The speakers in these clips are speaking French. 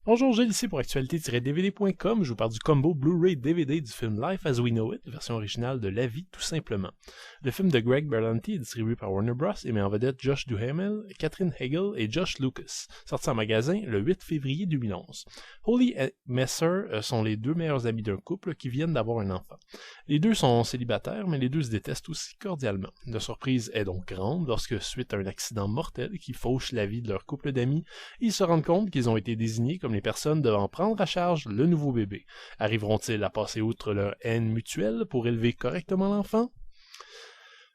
Bonjour, Gilles ici pour actualité-dvd.com. Je vous parle du combo Blu-ray DVD du film Life as We Know It, version originale de La Vie tout simplement. Le film de Greg Berlanti est distribué par Warner Bros. Et met en vedette Josh Duhamel, Katherine Heigl et Josh Lucas, sorti en magasin le 8 février 2011. Holly et Messer sont les deux meilleurs amis d'un couple qui viennent d'avoir un enfant. Les deux sont célibataires, mais les deux se détestent aussi cordialement. La surprise est donc grande lorsque, suite à un accident mortel qui fauche la vie de leur couple d'amis, ils se rendent compte qu'ils ont été désignés comme les personnes devant prendre à charge le nouveau bébé. Arriveront-ils à passer outre leur haine mutuelle pour élever correctement l'enfant?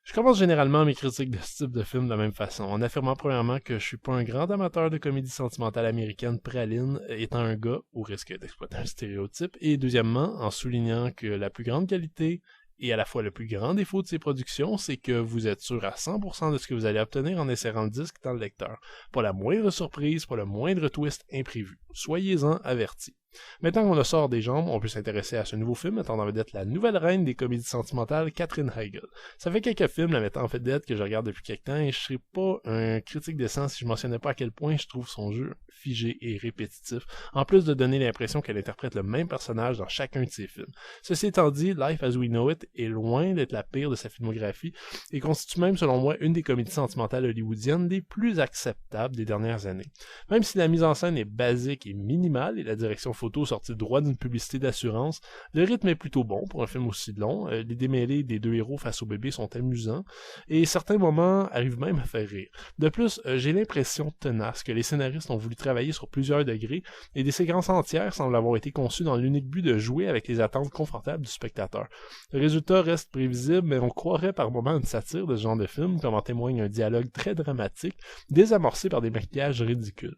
Je commence généralement mes critiques de ce type de film de la même façon, en affirmant premièrement que je suis pas un grand amateur de comédie sentimentale américaine praline, étant un gars, au risque d'exploiter un stéréotype, et deuxièmement, en soulignant que la plus grande qualité et à la fois le plus grand défaut de ces productions, c'est que vous êtes sûr à 100% de ce que vous allez obtenir en insérant le disque dans le lecteur. Pas la moindre surprise, pas le moindre twist imprévu. Soyez-en avertis. Maintenant qu'on a sort des jambes, on peut s'intéresser à ce nouveau film mettant en vedette la nouvelle reine des comédies sentimentales, Katherine Heigl. Ça fait quelques films la mettant en vedette que je regarde depuis quelques temps et je serais pas un critique décent si je mentionnais pas à quel point je trouve son jeu figé et répétitif, en plus de donner l'impression qu'elle interprète le même personnage dans chacun de ses films. Ceci étant dit, Life as We Know It est loin d'être la pire de sa filmographie et constitue même selon moi une des comédies sentimentales hollywoodiennes les plus acceptables des dernières années. Même si la mise en scène est basique et minimale et la direction photo sortie droit d'une publicité d'assurance, le rythme est plutôt bon pour un film aussi long, les démêlés des deux héros face au bébé sont amusants, et certains moments arrivent même à faire rire. De plus, j'ai l'impression tenace que les scénaristes ont voulu travailler sur plusieurs degrés, et des séquences entières semblent avoir été conçues dans l'unique but de jouer avec les attentes confortables du spectateur. Le résultat reste prévisible, mais on croirait par moments une satire de ce genre de film, comme en témoigne un dialogue très dramatique, désamorcé par des maquillages ridicules.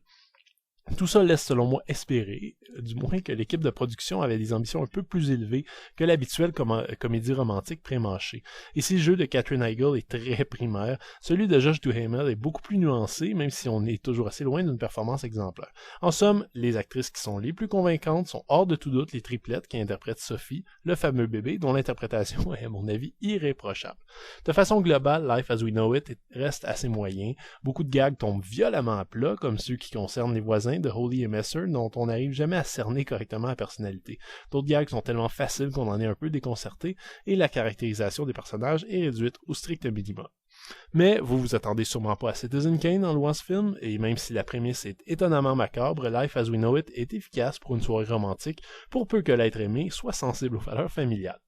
Tout ça laisse selon moi espérer, du moins que l'équipe de production avait des ambitions un peu plus élevées que l'habituelle comédie romantique pré-mâchée. Ici, le jeu de Katherine Heigl est très primaire, celui de Josh Duhamel est beaucoup plus nuancé, même si on est toujours assez loin d'une performance exemplaire. En somme, les actrices qui sont les plus convaincantes sont hors de tout doute les triplettes qui interprètent Sophie, le fameux bébé, dont l'interprétation est à mon avis irréprochable. De façon globale, Life as We Know It reste assez moyen, beaucoup de gags tombent violemment à plat, comme ceux qui concernent les voisins de Holly et Messer dont on n'arrive jamais à cerner correctement la personnalité. D'autres gags sont tellement faciles qu'on en est un peu déconcerté et la caractérisation des personnages est réduite au strict minimum. Mais vous vous attendez sûrement pas à Citizen Kane en louant ce film, et même si la prémisse est étonnamment macabre, Life as We Know It est efficace pour une soirée romantique, pour peu que l'être aimé soit sensible aux valeurs familiales.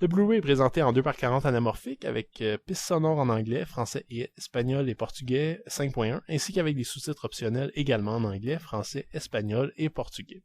Le Blu-ray est présenté en 2x40 anamorphique avec piste sonore en anglais, français, et espagnol et portugais 5.1, ainsi qu'avec des sous-titres optionnels également en anglais, français, espagnol et portugais.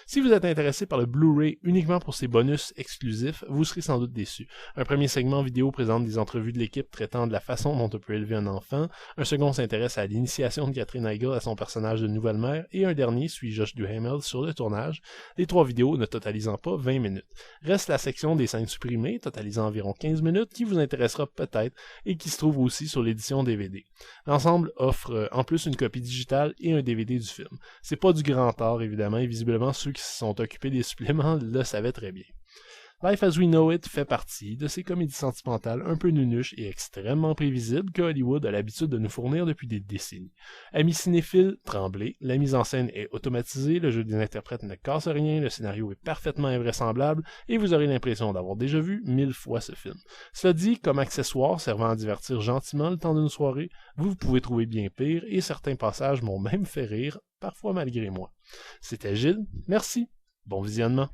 Si vous êtes intéressé par le Blu-ray uniquement pour ses bonus exclusifs, vous serez sans doute déçu. Un premier segment vidéo présente des entrevues de l'équipe traitant de la façon dont on peut élever un enfant, un second s'intéresse à l'initiation de Katherine Heigl à son personnage de nouvelle mère, et un dernier suit Josh Duhamel sur le tournage, les trois vidéos ne totalisant pas 20 minutes. Reste la section des scènes supprimées, totalisant environ 15 minutes, qui vous intéressera peut-être et qui se trouve aussi sur l'édition DVD. L'ensemble offre en plus une copie digitale et un DVD du film. C'est pas du grand art évidemment, et visiblement ceux qui se sont occupés des suppléments le savaient très bien. Life as We Know It fait partie de ces comédies sentimentales un peu nunuches et extrêmement prévisibles que Hollywood a l'habitude de nous fournir depuis des décennies. Amis cinéphiles, tremblez, la mise en scène est automatisée, le jeu des interprètes ne casse rien, le scénario est parfaitement invraisemblable et vous aurez l'impression d'avoir déjà vu 1000 fois ce film. Cela dit, comme accessoire servant à divertir gentiment le temps d'une soirée, vous pouvez trouver bien pire et certains passages m'ont même fait rire, parfois malgré moi. C'était Gilles, merci, bon visionnement.